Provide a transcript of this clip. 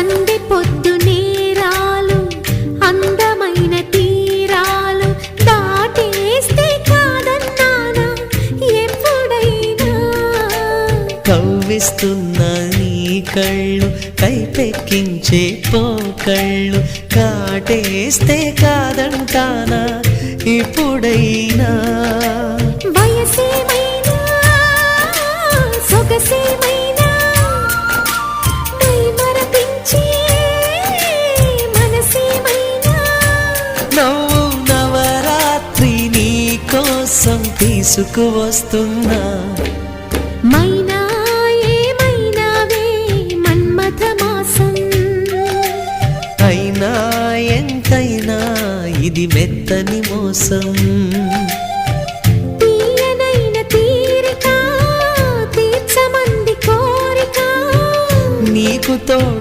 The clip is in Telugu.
సందె పొద్దు నేరాలు అందమైన తీరాలు దాటేస్తే కాదన్నానా ఎప్పుడైనా కవ్విస్తున్న నీ కళ్ళు కైపెక్కించే పోకళ్ళు కాటేస్తే కాదంటానా ఇప్పుడైనా వయసేమైనా సొగసేమైనా మైమరపించే మనసేమైనా నవ్వు నవరాత్రి నీ కోసం తీసుకువస్తున్నా మైనా ఏమైనావే మన్మథ మాసం అయినా ఎంతైనా ఇది మెత్తని మోసం తీయనైన తీరిక తీర్చమంది కోరిక నీకు తోడు